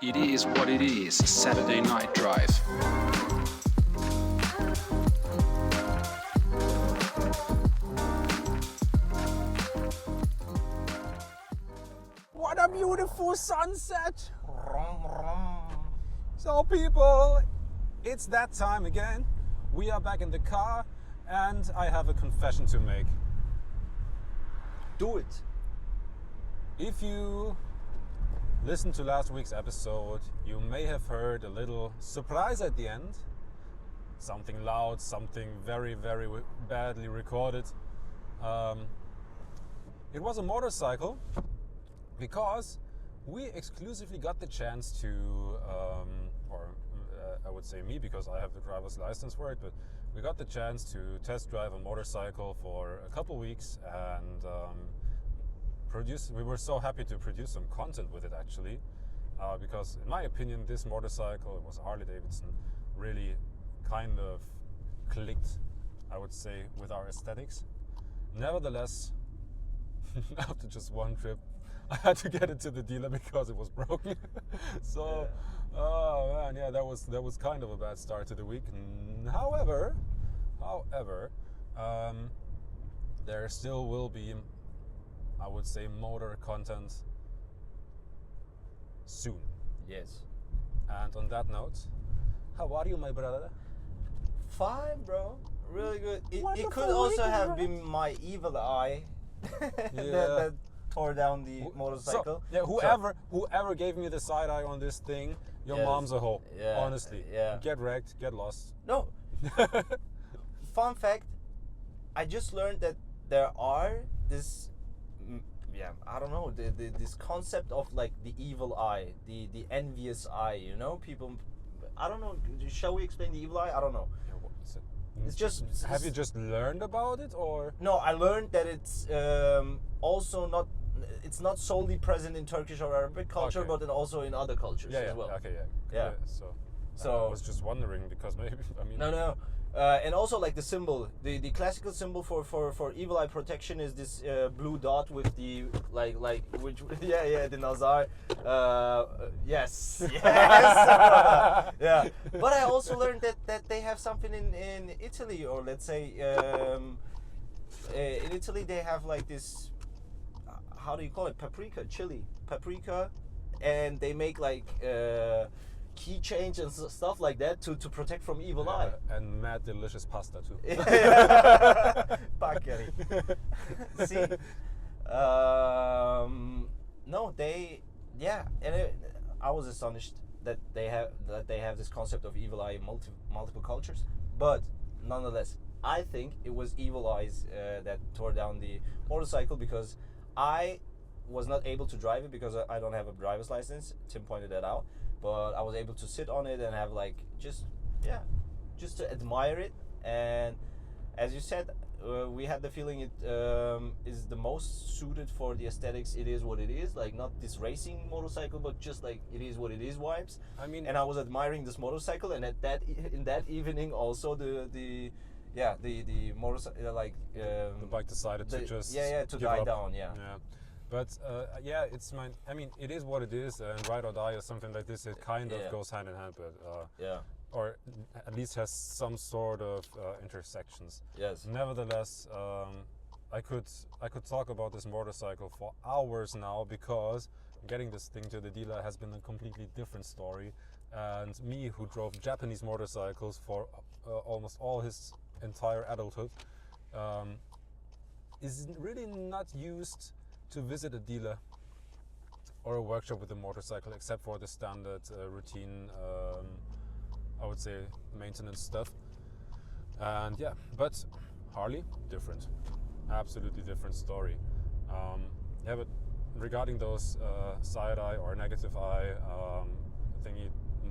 It is what it is, Saturday night drive. What a beautiful sunset! So people, it's that time again. We are back in the car and I have a confession to make. Do it. If you listened to last week's episode, you may have heard a little surprise at the end. Something loud, something very, very badly recorded. It was a motorcycle because we exclusively got the chance to, I would say me because I have the driver's license for it, but we got the chance to test drive a motorcycle for a couple weeks and we were so happy to produce some content with it actually, because in my opinion this motorcycle, it was a Harley Davidson, really kind of clicked, I would say, with our aesthetics. Nevertheless, after just one trip, I had to get it to the dealer because it was broken. So, yeah. Oh man, yeah, that was kind of a bad start to the week. However, there still will be, I would say, motor content soon. Yes. And on that note, how are you, my brother? Fine, bro. Really good. It Wonderful could also weekend, have right? been my evil eye Yeah. that tore down the motorcycle. So, yeah, whoever gave me the side eye on this thing, your Yes. mom's a hoe. Yeah, Honestly. yeah. Get wrecked, get lost. No. Fun fact, I just learned that there are this, I don't know, this concept of like the evil eye, the envious eye, you know? People, I don't know, shall we explain the evil eye? I don't know. Yeah, what is it? It's just... Have you just learned about it, or? No, I learned that it's also not, it's not solely present in Turkish or Arabic culture, Okay. but then also in other cultures Yeah, as well. okay, yeah. Yeah. So I was just wondering because maybe, I mean... No. And also like the symbol, the classical symbol for evil eye protection is this blue dot with the like which the Nazar. Yes. Yeah. But I also learned that they have something in Italy, or let's say in Italy they have like this, how do you call it, paprika, and they make like keychains and stuff like that to protect from evil eye. And mad delicious pasta too. Bakkeri. See, no, I was astonished that they have this concept of evil eye in multiple cultures, but nonetheless, I think it was evil eyes that tore down the motorcycle because I was not able to drive it because I don't have a driver's license. Tim pointed that out. But I was able to sit on it and have like just to admire it. And as you said, we had the feeling it is the most suited for the aesthetics. It is what it is, like not this racing motorcycle, but just like it is what it is vibes. I mean, and I was admiring this motorcycle, and in that evening also the motorcycle the bike decided to just to give die up. down. Yeah. But I mean, it is what it is, and ride or die or something like this, it kind of goes hand in hand, but or at least has some sort of intersections. Yes. Nevertheless, I could talk about this motorcycle for hours now because getting this thing to the dealer has been a completely different story. And me, who drove Japanese motorcycles for almost all his entire adulthood, is really not used to visit a dealer or a workshop with a motorcycle, except for the standard routine, I would say, maintenance stuff. And yeah, but Harley, different, absolutely different story. But regarding those side eye or negative eye thingy,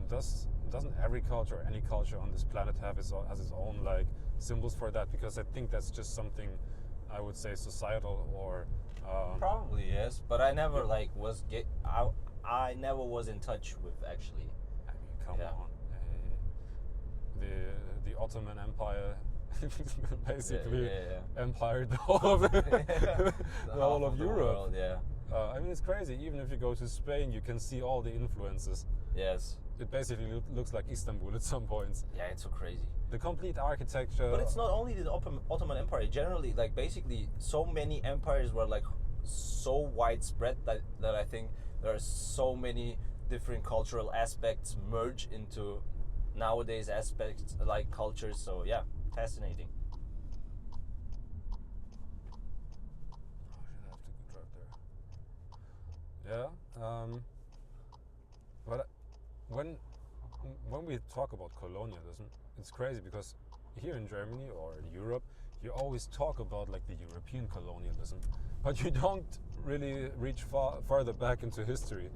doesn't every culture or any culture on this planet has its own like symbols for that? Because I think that's just something, I would say, societal or probably yes, but I never I never was in touch with actually. I mean, come on, the Ottoman Empire basically empired the whole of the whole of Europe. World, yeah. I mean, it's crazy. Even if you go to Spain, you can see all the influences. Yes. It basically looks like Istanbul at some points. Yeah, it's so crazy. The complete architecture. But it's not only the Ottoman Empire. Generally, like basically, so many empires were like so widespread that I think there are so many different cultural aspects merge into nowadays aspects like cultures. So yeah, fascinating. Oh, shit, I have to drive there. Yeah. But when we talk about colonialism, it's crazy because here in Germany or in Europe, you always talk about like the European colonialism, but you don't really reach farther back into history.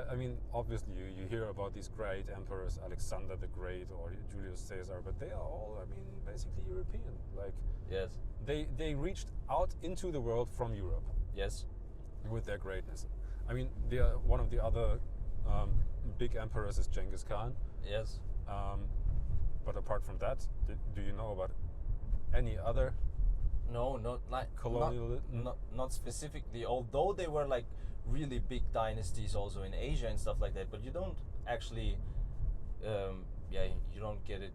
I mean, obviously you hear about these great emperors, Alexander the Great or Julius Caesar, but they are all, I mean, basically European. Like, Yes. they reached out into the world from Europe Yes. with their greatness. I mean, one of the other big emperors is Genghis Khan. Yes. But apart from that, do you know about any other No, not like colonial? not specifically. Although they were like really big dynasties also in Asia and stuff like that, but you don't actually, you don't get it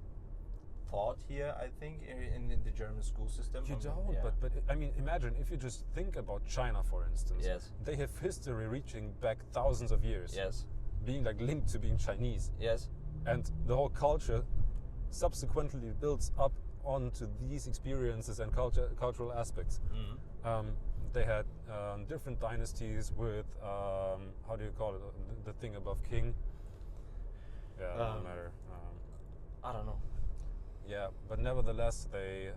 taught here. I think in the German school system. You I mean, don't, yeah. but I mean, imagine if you just think about China, for instance. Yes. They have history reaching back thousands of years. Yes. Being like linked to being Chinese. Yes. And the whole culture subsequently builds up onto these experiences and cultural aspects. Mm. They had different dynasties with, how do you call it, the thing above king? Yeah, it doesn't matter. I don't know. Yeah, but nevertheless, they,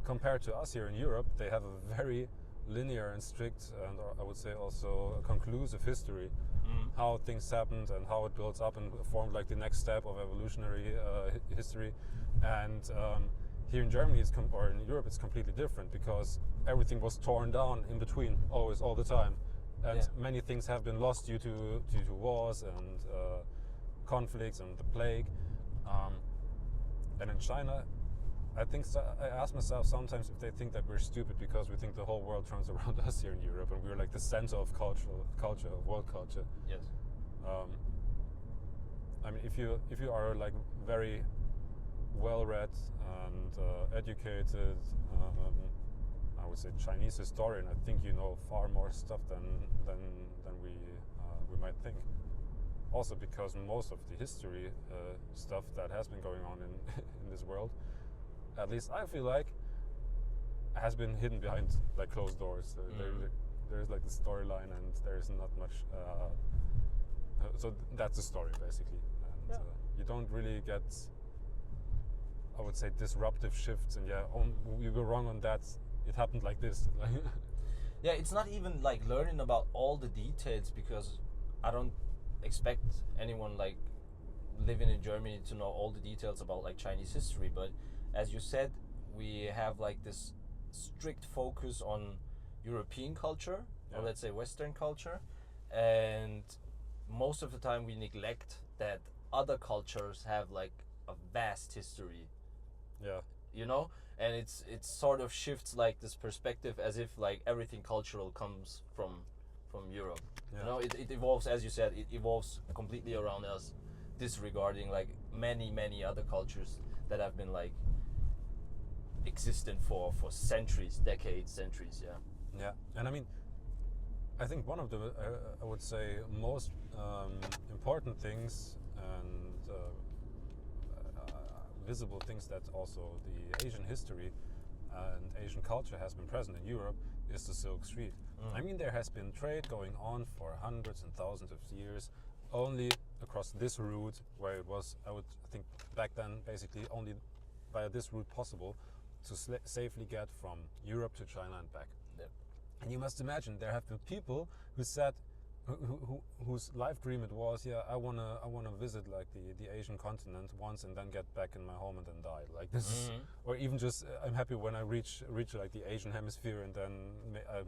compared to us here in Europe, they have a very linear and strict, and I would say also a conclusive history. How things happened and how it builds up and formed like the next step of evolutionary history. And here in Germany or in Europe, it's completely different because everything was torn down in between, always, all the time. And Yeah. many things have been lost due to wars and conflicts and the plague. And in China, I ask myself sometimes if they think that we're stupid because we think the whole world turns around us here in Europe and we're like the center of culture, of world culture. Yes. I mean, if you are like very well read and educated, I would say Chinese historian, I think you know far more stuff than we might think. Also because most of the history stuff that has been going on in this world, at least I feel like, has been hidden behind like closed doors. There's like the storyline and there's not much. So that's the story basically. And Yeah. you don't really get, I would say, disruptive shifts. And yeah, you were wrong on that. It happened like this. Yeah, it's not even like learning about all the details because I don't expect anyone like living in Germany to know all the details about like Chinese history. But as you said, we have like this strict focus on European culture, Yeah. or let's say Western culture, and most of the time we neglect that other cultures have like a vast history, Yeah. you know, and it sort of shifts like this perspective as if like everything cultural comes from Europe. Yeah. You know, it evolves, as you said, it evolves completely around us, disregarding like many other cultures that have been like existent for centuries, decades, centuries. Yeah. Yeah, and I mean, I think one of the, I would say, most important things and visible things that also the Asian history and Asian culture has been present in Europe is the Silk Street. I mean, there has been trade going on for hundreds and thousands of years, only across this route, where it was, I think back then, basically only via this route possible to safely get from Europe to China and back. Yep. And you must imagine there have been people who said, whose life dream it was, yeah, I wanna visit like the Asian continent once and then get back in my home and then die. Like this, is, or even just I'm happy when I reach like the Asian hemisphere and then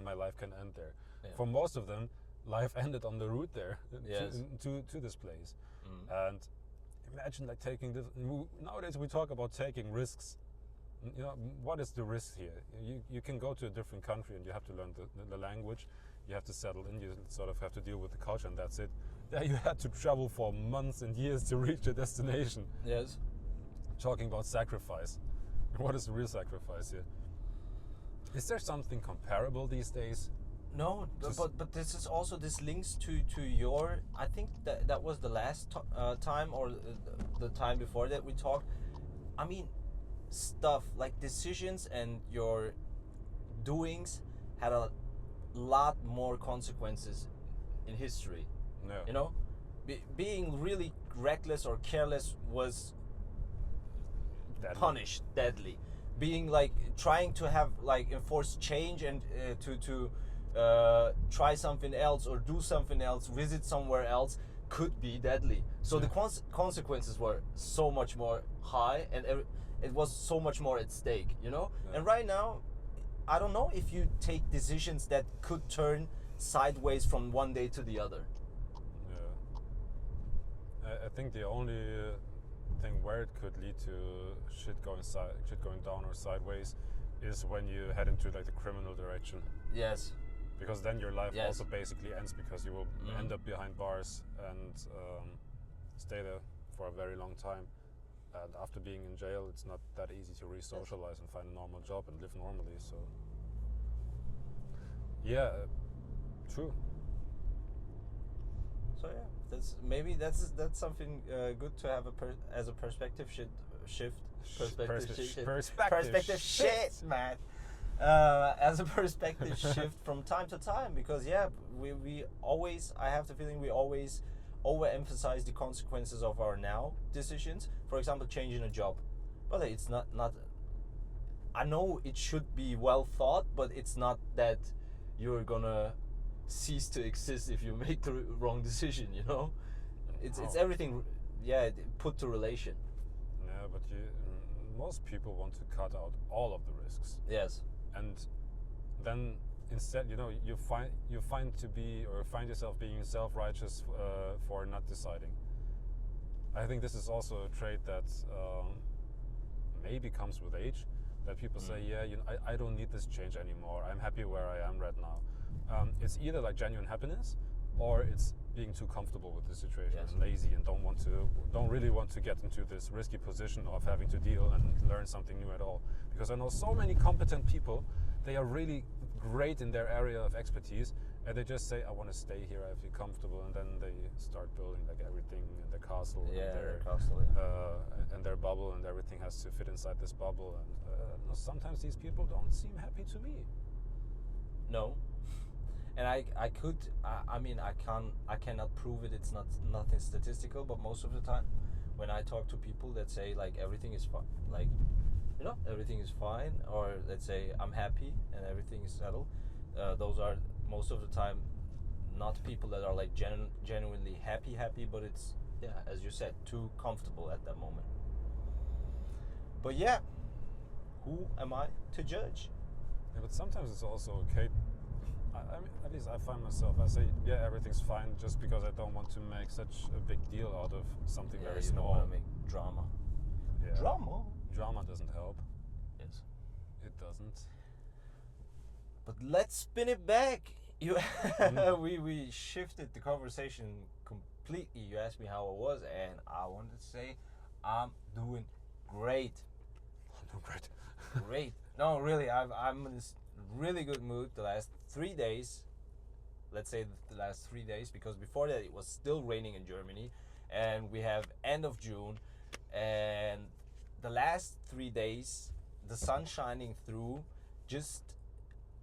my life can end there. Yeah. For most of them, life ended on the route there Yes. to this place. And imagine like taking this. Nowadays we talk about taking risks. You know, what is the risk here? You can go to a different country and you have to learn the language. You have to settle in. You sort of have to deal with the culture, and that's it. There you had to travel for months and years to reach a destination. Yes. Talking about sacrifice. What is the real sacrifice here? Is there something comparable these days? No, but this is also, this links to your, I think that was the last time, or the time before that we talked. I mean, stuff like decisions and your doings had a lot more consequences in history. No. You know, being really reckless or careless was Deadly. punished deadly. Being like trying to have like enforce change and to try something else or do something else, visit somewhere else, could be deadly. So the consequences were so much more high, and it was so much more at stake, you know. Yeah. And right now, I don't know if you take decisions that could turn sideways from one day to the other. Yeah. I think the only thing where it could lead to shit going down or sideways is when you head into like the criminal direction. Yes. Because then your life Yes. also basically ends, because you will end up behind bars and stay there for a very long time. And after being in jail, it's not that easy to re-socialize and find a normal job and live normally. So, yeah, true. So yeah, that's something good to have as a perspective shift. Perspective shit, man. As a perspective shift from time to time, because we always, I have the feeling we always overemphasize the consequences of our now decisions. For example, changing a job, but it's not. I know it should be well thought, but it's not that you're gonna cease to exist if you make the wrong decision. You know, it's everything. Yeah, put to relation. Yeah, but most people want to cut out all of the risks. Yes. And then instead, you know, you find yourself being self-righteous for not deciding. I think this is also a trait that maybe comes with age. That people say, yeah, you know, I don't need this change anymore. I'm happy where I am right now. It's either like genuine happiness, or it's being too comfortable with the situation and lazy, and don't really want to get into this risky position of having to deal and learn something new at all. Because I know so many competent people, they are really great in their area of expertise, and they just say, I want to stay here, I feel comfortable, and then they start building like everything in the castle, and their bubble, and everything has to fit inside this bubble. And sometimes these people don't seem happy to me. No. And I cannot prove it. It's nothing statistical, but most of the time, when I talk to people that say like everything is fine, like, you know, everything is fine, or let's say I'm happy and everything is settled, those are most of the time not people that are like genuinely happy, but it's, as you said, too comfortable at that moment. But yeah, who am I to judge? Yeah, but sometimes it's also okay. I mean, at least I find myself, I say, yeah, everything's fine, just because I don't want to make such a big deal out of something very you small. don't want to make drama. Yeah. Drama doesn't help. Yes. It doesn't. But let's spin it back. We shifted the conversation completely. You asked me how I was, and I wanted to say I'm doing great. I'm doing great. Great. No, really, I'm in this really good mood the last 3 days. Let's say the last 3 days, because before that it was still raining in Germany, and we have end of June, and the last 3 days the sun shining through,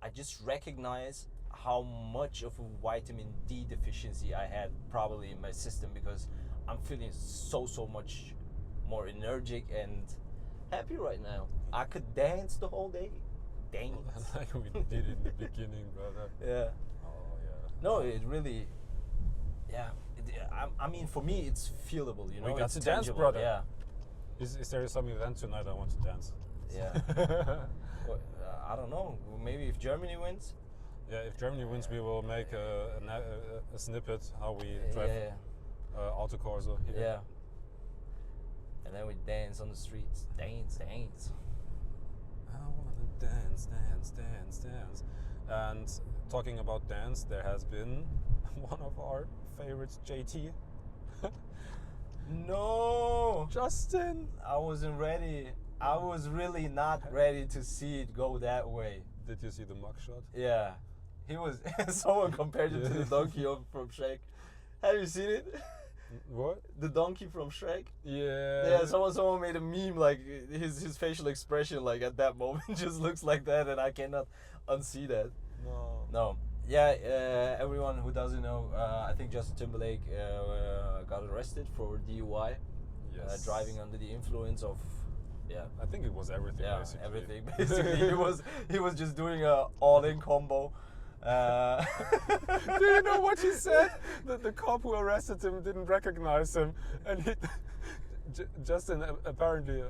I just recognize how much of a vitamin D deficiency I had probably in my system, because I'm feeling so much more energetic and happy right now. I could dance the whole day. Dance. Like we did in the beginning, brother. Yeah. Oh yeah. No, it really. Yeah. I mean, for me, it's feelable. You know, We got it's to dance, tangible. brother. Yeah. Is there some event tonight I want to dance? Yeah. Well, I don't know. Maybe if Germany wins. Yeah, if Germany wins, we will make a snippet how we drive autocorso here. Yeah. And then we dance on the streets. Dance. I wanna dance, dance, dance, dance. And talking about dance, there has been one of our favorites, JT. No, Justin! I wasn't ready. I was really not ready to see it go that way. Did you see the mugshot? Yeah, he was. Someone compared it to the donkey from Shrek. Have you seen it? What? The donkey from Shrek. Yeah. Yeah, someone made a meme like his facial expression like at that moment just looks like that, and I cannot unsee that. No. Yeah, everyone who doesn't know, I think Justin Timberlake got arrested for DUI, Yes. driving under the influence of. Yeah. I think it was everything. Yeah, basically. everything. Basically, he was just doing a all-in combo. Do you know what he said? That the cop who arrested him didn't recognize him, and he, Justin apparently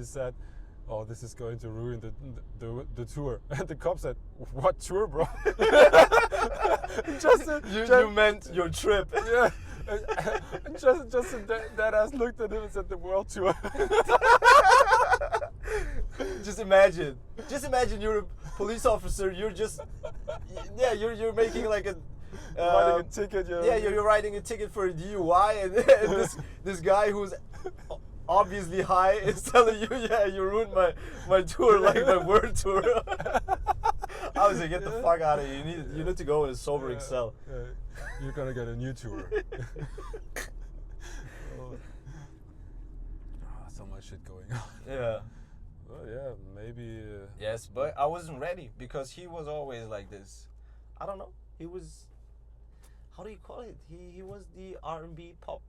said, "Oh, this is going to ruin the tour." And the cop said, "What tour, bro?" Justin, You meant your trip. yeah. And Justin that ass looked at him and said, "The world tour." Just imagine you're a police officer. You're just, you're making like a. Writing a ticket. You're writing a ticket for a DUI, and this guy who's obviously high is telling you, you ruined my tour, like my world tour. I was like, get the fuck out of here. You need to go in a sobering cell. You're gonna get a new tour. So much shit going on. Yeah. Well, yeah, maybe. Yes, but I wasn't ready because he was always like this. I don't know. He was. How do you call it? He was the R&B pop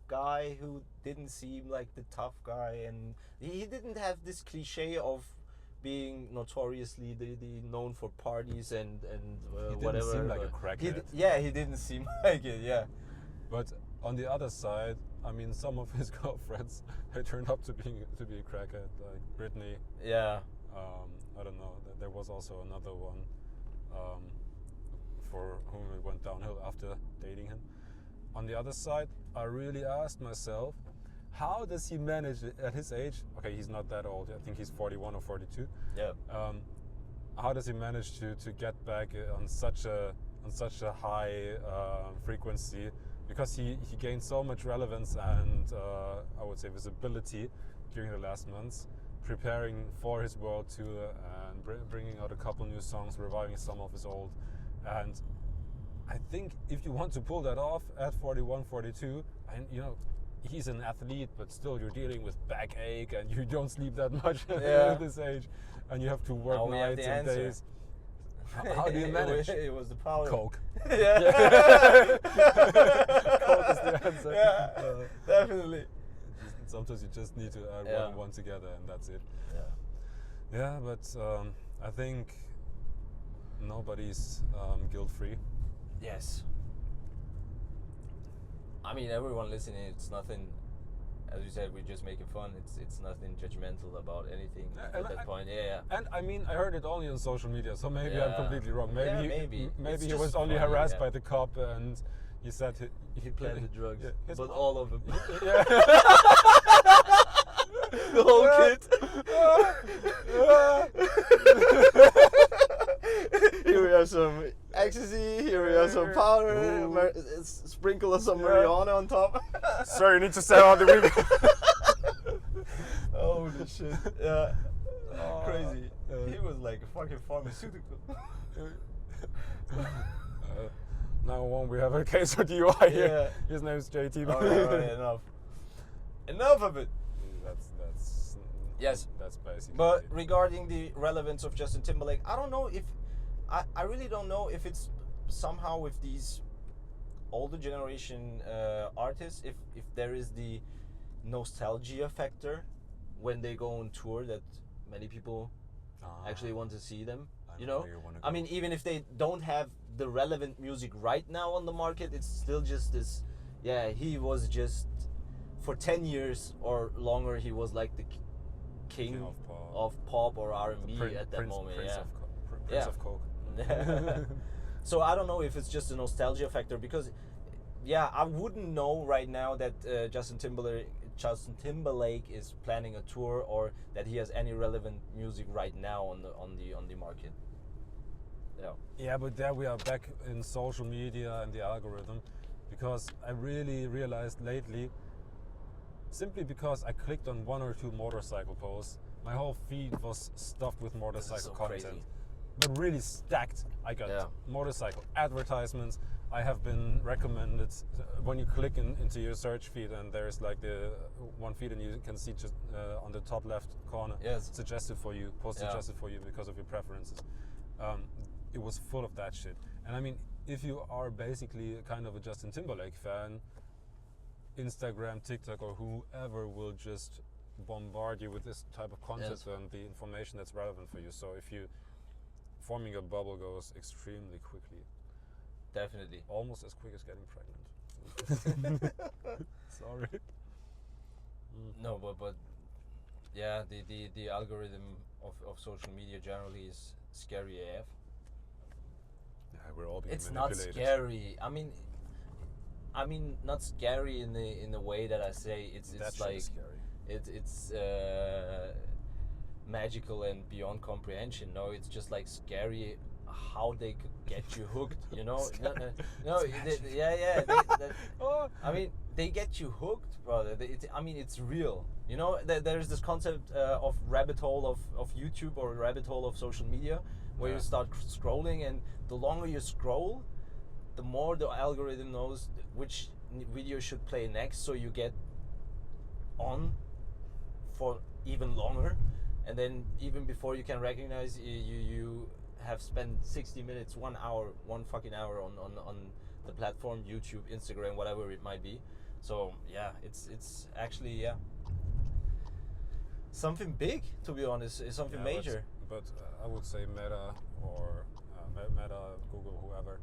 guy who didn't seem like the tough guy, and he didn't have this cliche of being notoriously the known for parties and He didn't whatever. seem like a crackhead. He didn't seem like it. Yeah. But on the other side, I mean, some of his girlfriends they turned up to be a crackhead, like Britney. Yeah. I don't know. There was also another one for whom it went downhill after dating him. On the other side, I really asked myself, how does he manage it at his age? Okay, he's not that old. I think he's 41 or 42. Yeah. How does he manage to get back on such a high frequency? Because he gained so much relevance and I would say visibility during the last months, preparing for his world tour and bringing out a couple new songs, reviving some of his old. And I think if you want to pull that off at 41, 42, and you know, he's an athlete, but still you're dealing with backache and you don't sleep that much at this age, and you have to work nights and days. How do you manage? It was the powder. Coke. Yeah. Coke is the answer. Yeah, definitely. Sometimes you just need to add one and one together, and that's it. Yeah. Yeah, but I think nobody's guilt-free. Yes. I mean, everyone listening, it's nothing. As you said, we're just making fun. It's nothing judgmental about anything at that point. Yeah. And I mean, I heard it only on social media, so maybe I'm completely wrong. Maybe It's he just was only funny, harassed by the cop, and he said he Planted drugs, yeah, but all of them. Yeah. The whole kit. Here we have some ecstasy. Here we have some powder. Sprinkle of some marijuana on top. Sir, you need to sell out the weekend. Holy shit! Yeah, crazy. He was like a fucking pharmaceutical. Now we have a case of DUI here. Yeah. His name is JT. All right, enough of it. That's Yes. That's basically. But regarding the relevance of Justin Timberlake, I don't know if I really don't know if it's somehow with these older generation artists, if there is the nostalgia factor when they go on tour that many people actually want to see them. You know, I mean, even if they don't have the relevant music right now on the market, it's still just this. Yeah, he was just for 10 years or longer. He was like the king of pop or R&B at that moment. Prince of Coke. So I don't know if it's just a nostalgia factor because, I wouldn't know right now that Justin Justin Timberlake is planning a tour or that he has any relevant music right now on the market. Yeah. Yeah, but there we are back in social media and the algorithm, because I really realized lately, simply because I clicked on 1 or 2 motorcycle posts, my whole feed was stuffed with motorcycle so content. crazy. But really stacked. I got Yeah. motorcycle advertisements. I have been recommended when you click into your search feed, and there's like the one feed, and you can see just on the top left corner, Yes. suggested for you, post Yeah. suggested for you because of your preferences. It was full of that shit. And I mean, if you are basically a kind of a Justin Timberlake fan, Instagram, TikTok, or whoever will just bombard you with this type of content Yes. and the information that's relevant for you. So if you forming a bubble goes extremely quickly, Definitely. almost as quick as getting pregnant. Sorry. No, but yeah, the algorithm of social media generally is scary AF. Yeah, we're all being It's not manipulated. scary. I mean, not scary in the way that I say it's That shit like is scary. it's magical and beyond comprehension. No, it's just like scary how they could get you hooked. You know, no, Oh. I mean, they get you hooked, brother. It's real. You know, there's this concept of rabbit hole of YouTube or rabbit hole of social media, where Yeah. you start scrolling, and the longer you scroll, the more the algorithm knows which video should play next, so you get on for even longer, and then even before you can recognize, you have spent 60 minutes, 1 hour, 1 fucking hour on the platform, YouTube, Instagram, whatever it might be. So yeah, it's actually something big, to be honest. It's something Yeah, major. But I would say Meta or Meta, Google, whoever.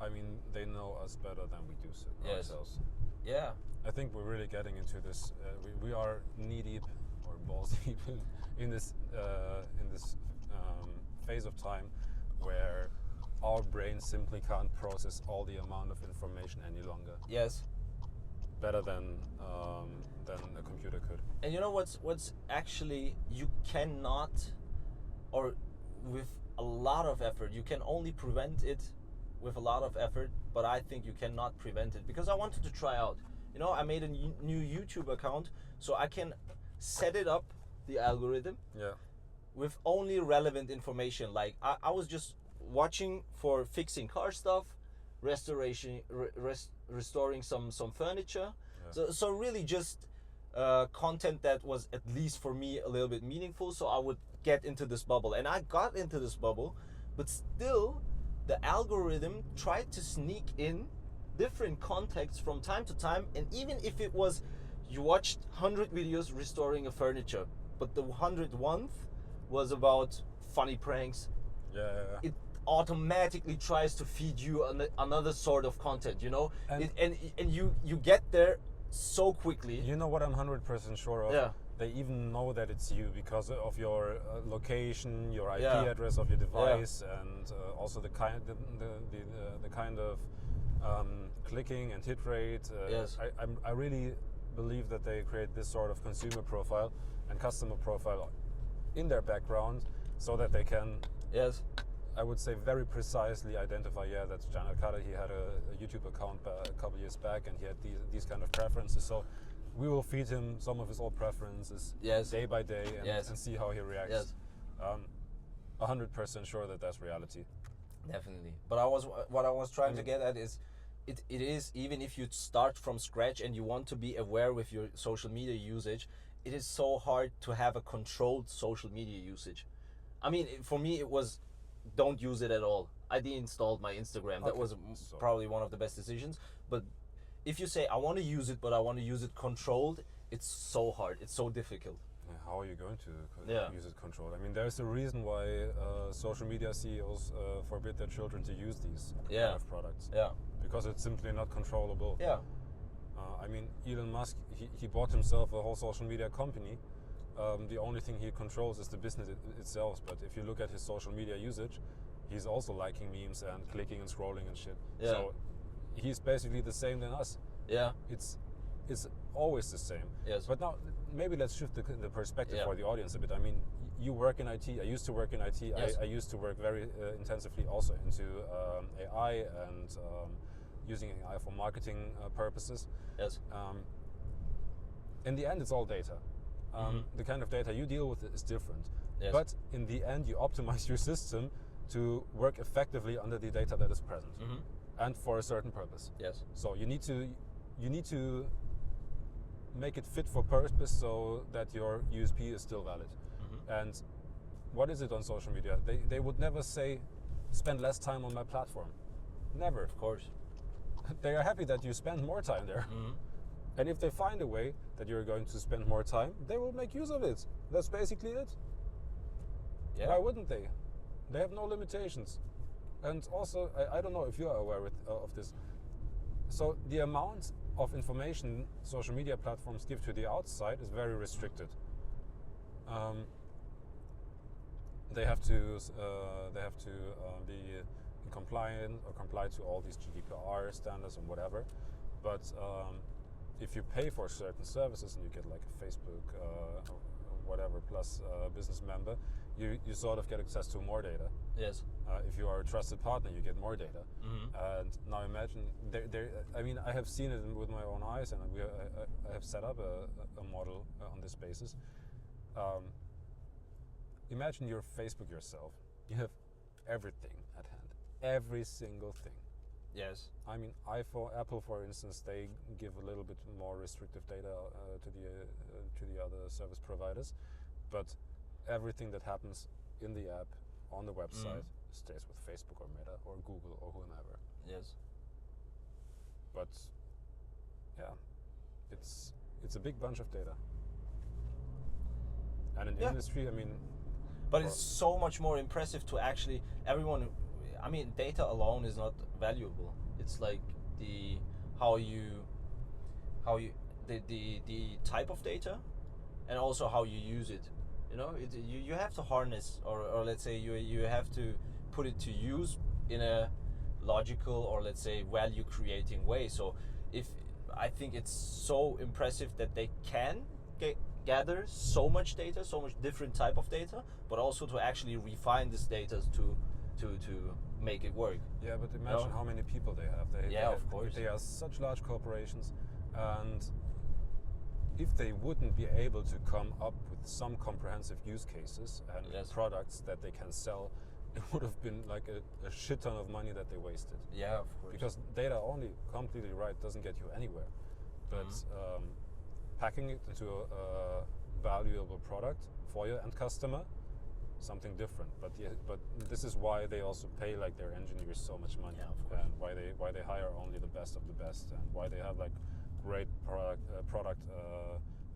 I mean, they know us better than we do Yes. ourselves. Yeah. I think we're really getting into this. We are knee deep or balls deep in this phase of time where our brain simply can't process all the amount of information any longer. Yes. Better than a computer could. And you know what's actually, you cannot, or with a lot of effort, you can only prevent it with a lot of effort, but I think you cannot prevent it, because I wanted to try out. You know, I made a new YouTube account so I can set it up, the algorithm, Yeah. with only relevant information. Like I was just watching for fixing car stuff, restoring some furniture. Yeah. So really just content that was, at least for me, a little bit meaningful, so I would get into this bubble. And I got into this bubble, but still the algorithm tried to sneak in different contexts from time to time. And even if it was, you watched 100 videos restoring a furniture, but the 101th was about funny pranks, Yeah. it automatically tries to feed you another sort of content, you know. And- And you get there so quickly. You know what I'm 100% sure of? Yeah. They even know that it's you because of your location, your IP Yeah. address of your device, and also the kind of clicking and hit rate. Yes. I really believe that they create this sort of consumer profile and customer profile in their background, so that they can, Yes. I would say, very precisely identify, yeah, that's Jan Alcada. He had a YouTube account a couple years back, and he had these kind of preferences. So we will feed him some of his old preferences, Yes. day by day, and, Yes. and see how he reacts. Yes. 100% sure that that's reality. Definitely. But what I was trying to get at is, it is, even if you start from scratch and you want to be aware with your social media usage, it is so hard to have a controlled social media usage. I mean, for me, it was, don't use it at all. I deinstalled my Instagram. That Okay, was so- probably one of the best decisions. But if you say, I want to use it, but I want to use it controlled, it's so hard. It's so difficult. Yeah, how are you going to Yeah. use it controlled? I mean, there's a reason why social media CEOs forbid their children to use these Yeah. kind of products. Yeah. Because it's simply not controllable. Yeah. I mean, Elon Musk, he bought himself a whole social media company. The only thing he controls is the business itself. But if you look at his social media usage, he's also liking memes and clicking and scrolling and shit. Yeah. So he's basically the same than us. Yeah. It's always the same. Yes. But now maybe let's shift the perspective Yeah. for the audience a bit. I mean, you work in IT. I used to work in IT. Yes. I used to work very intensively also into AI and using AI for marketing purposes. Yes. In the end, it's all data. The kind of data you deal with is different. Yes. But in the end, you optimize your system to work effectively under the data that is present and for a certain purpose. Yes. So you need to make it fit for purpose so that your USP is still valid. And what is it on social media? They would never say, spend less time on my platform. Never. Of course. They are happy that you spend more time there. And if they find a way that you're going to spend more time, they will make use of it. That's basically it. Yeah. Why wouldn't they? They have no limitations. And also, I don't know if you are aware of this. So the amount of information social media platforms give to the outside is very restricted. They have to be compliant or comply to all these GDPR standards and whatever. But if you pay for certain services and you get like a Facebook or whatever plus business member, you sort of get access to more data. Yes. If you are a trusted partner, you get more data. And now imagine, I mean, I have seen it with my own eyes, and I have set up a model on this basis. Imagine you're Facebook yourself. You have everything at hand, every single thing. Yes. I mean, Apple, for instance, they give a little bit more restrictive data to the other service providers, but everything that happens in the app, on the website, stays with Facebook or Meta or Google or whomever. Yes. But yeah, it's a big bunch of data. And in industry, I mean. But it's so much more impressive to actually I mean, data alone is not valuable. It's like the type of data, and also how you use it. You know, you have to harness, or let's say you have to put it to use in a logical, or let's say value creating way. So I think it's so impressive that they can gather so much data, so much different type of data, but also to actually refine this data to make it work. Yeah, but imagine how many people they have. Of course. They are such large corporations, and if they wouldn't be able to come up with some comprehensive use cases and products that they can sell, it would have been like a shit ton of money that they wasted. Yeah, of course. Because data only completely right doesn't get you anywhere. But packing it into a valuable product for your end customer, something different. But this is why they also pay like their engineers so much money, and why they hire only the best of the best, and why they have like great product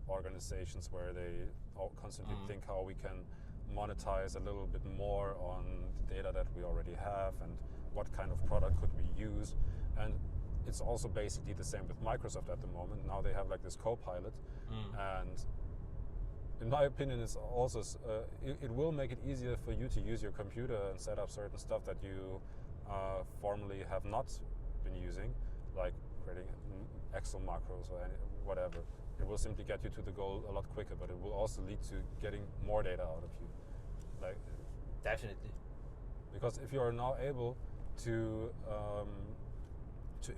organizations where they constantly think how we can monetize a little bit more on the data that we already have, and what kind of product could we use. And it's also basically the same with Microsoft at the moment. Now they have like this Copilot, and in my opinion, it's also it will make it easier for you to use your computer and set up certain stuff that you formerly have not been using, like creating Excel macros or whatever. It will simply get you to the goal a lot quicker, but it will also lead to getting more data out of you. Like, definitely. Because if you are now able to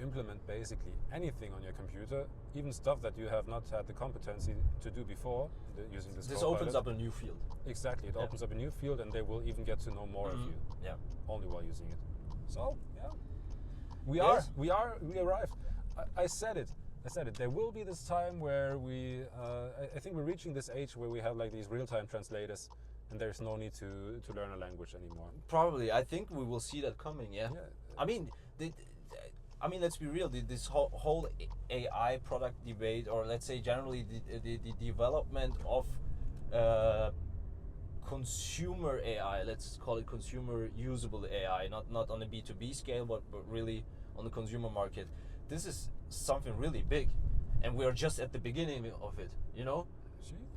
implement basically anything on your computer, even stuff that you have not had the competency to do before, using this Copilot, opens up a new field. Exactly, it opens up a new field, and they will even get to know more of you. Yeah. Only while using it. So yeah, we arrived. I said it. There will be this time where I think we're reaching this age where we have like these real-time translators, and there's no need to learn a language anymore. Probably, I think we will see that coming. Yeah. I mean, let's be real. This whole AI product debate, or let's say generally the development of consumer AI, let's call it consumer usable AI, not on the B2B scale, but really on the consumer market. This is something really big, and we are just at the beginning of it. You know.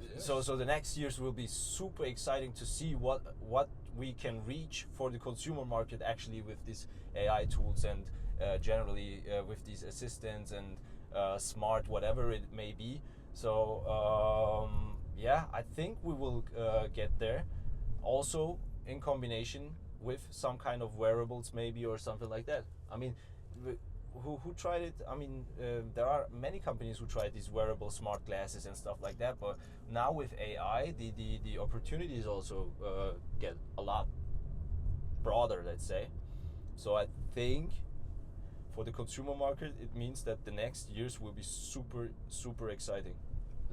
Yes. So the next years will be super exciting to see what we can reach for the consumer market actually with these AI tools, and generally with these assistants and smart, whatever it may be. So yeah, I think we will get there. Also, in combination with some kind of wearables, maybe, or something like that. I mean, who tried it? I mean, there are many companies who tried these wearable smart glasses and stuff like that. But now with AI, the opportunities also get a lot broader, let's say. So I think for the consumer market, it means that the next years will be super exciting.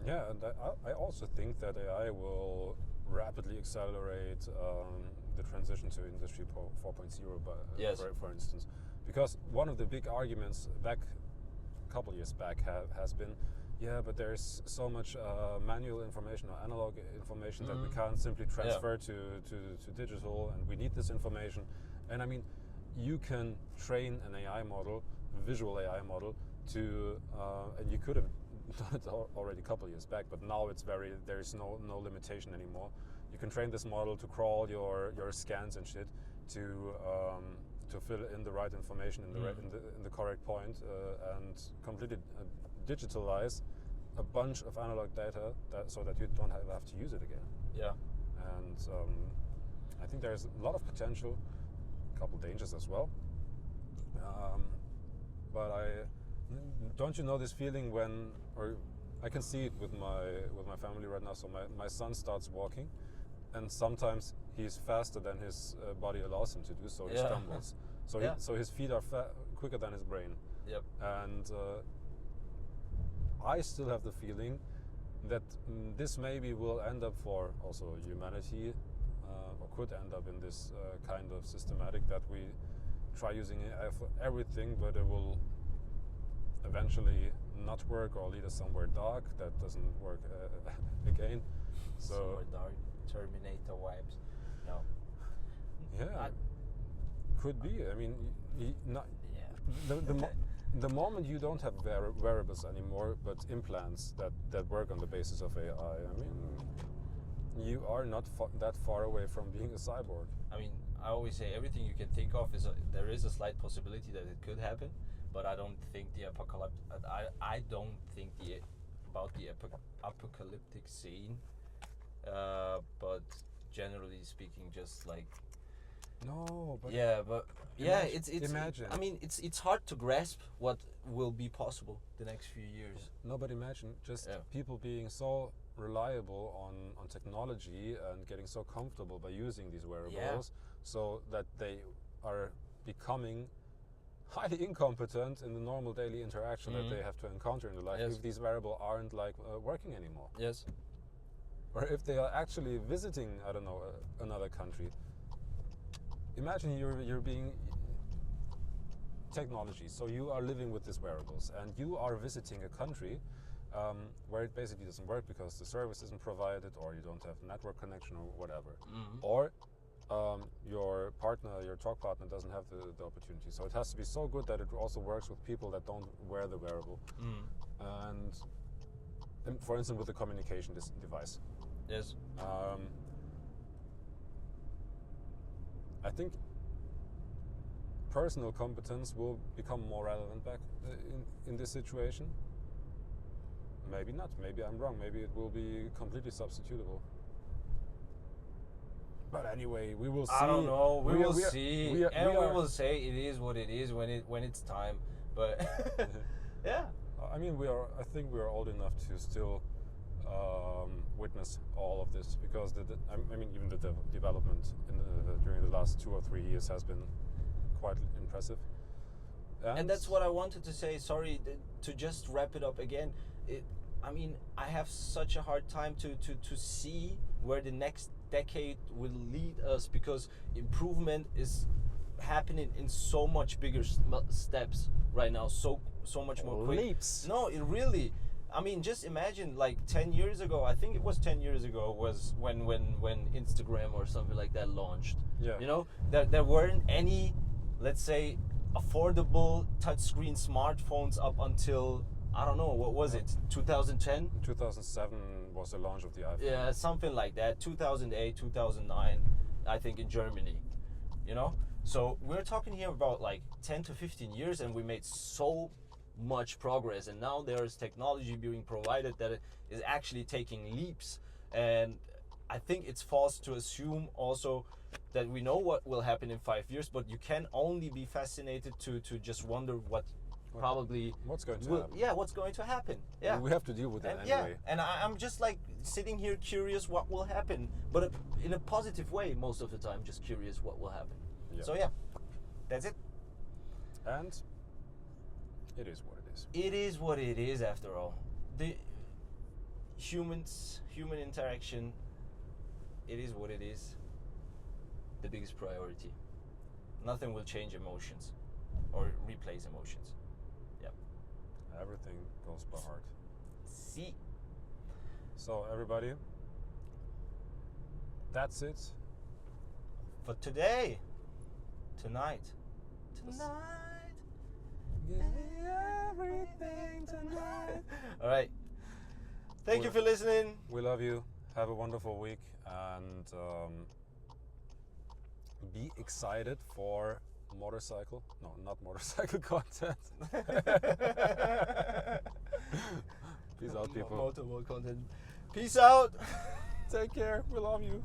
Yeah, and I also think that AI will rapidly accelerate the transition to Industry 4.0, Yes. for instance. Because one of the big arguments a couple years back has been, yeah, but there's so much manual information or analog information that we can't simply transfer to digital, and we need this information. And I mean, you can train an AI model, a visual AI model, to and you could have done it already a couple years back, but now there's no limitation anymore. You can train this model to crawl your scans and shit to fill in the right information in the correct point and completely digitalize a bunch of analog data so that you don't have to use it again. Yeah. And I think there's a lot of potential, a couple dangers as well. But don't you know this feeling or I can see it with my family right now. So my son starts walking, and sometimes he's faster than his body allows him to do, so he stumbles. So his feet are quicker than his brain. Yep. And I still have the feeling that this maybe will end up for also humanity, or could end up in this kind of systematic that we try using AI for everything, but it will eventually not work or lead us somewhere dark that doesn't work again. So Somewhere dark, Terminator vibes. No. yeah, could be. I mean, Yeah. the moment you don't have wearables anymore, but implants that work on the basis of AI, I mean, you are not that far away from being a cyborg. I mean, I always say everything you can think of there is a slight possibility that it could happen, but I don't think the apocalypse. I don't think about the apocalyptic scene. But generally speaking, just like No, but it's imagine. I mean, it's hard to grasp what will be possible the next few years. No, but imagine just people being so reliable on technology and getting so comfortable by using these wearables, so that they are becoming highly incompetent in the normal daily interaction that they have to encounter in their life if these wearables aren't like working anymore. Yes. Or if they are actually visiting, I don't know, another country. Imagine you're being technology, so you are living with these wearables and you are visiting a country where it basically doesn't work because the service isn't provided, or you don't have network connection, or whatever. Or your talk partner doesn't have the opportunity. So it has to be so good that it also works with people that don't wear the wearable. And for instance, with the communication device. Yes. I think personal competence will become more relevant back in this situation. Maybe not. Maybe I'm wrong. Maybe it will be completely substitutable. But anyway, we will see. I don't know. We will see, we will say it is what it is when it's time. But yeah. I mean, I think we are old enough to still witness all of this, because I mean, even the development during the last 2 or 3 years has been quite impressive. And that's what I wanted to say. Sorry, to just wrap it up again. I mean, I have such a hard time to see where the next decade will lead us, because improvement is happening in so much bigger steps right now, so much more quick. Leaps. No, it really. I mean, just imagine, like 10 years ago. I think it was 10 years ago was when Instagram or something like that launched. Yeah. You know, there weren't any, let's say, affordable touchscreen smartphones up until, I don't know, what was it, 2010? 2007 was the launch of the iPhone. Yeah, something like that. 2008, 2009, I think, in Germany. You know, so we're talking here about like 10 to 15 years, and we made so much progress, and now there's technology being provided that is actually taking leaps. And I think it's false to assume also that we know what will happen in 5 years, but you can only be fascinated to just wonder what's going to happen. Yeah, what's going to happen. Yeah, we have to deal with that and anyway. Yeah, and I'm just like sitting here curious what will happen, but in a positive way most of the time, just curious what will happen. Yeah. So yeah, that's it. And it is what it is. It is what it is after all. The human interaction, it is what it is. The biggest priority. Nothing will change emotions or replace emotions. Yep. Everything goes by heart. See. So everybody, that's it for today. Tonight. Everything tonight. All right. Thank you for listening. We love you. Have a wonderful week, and be excited for not motorcycle content. Peace out, people. Motorcycle content. Peace out. Take care. We love you.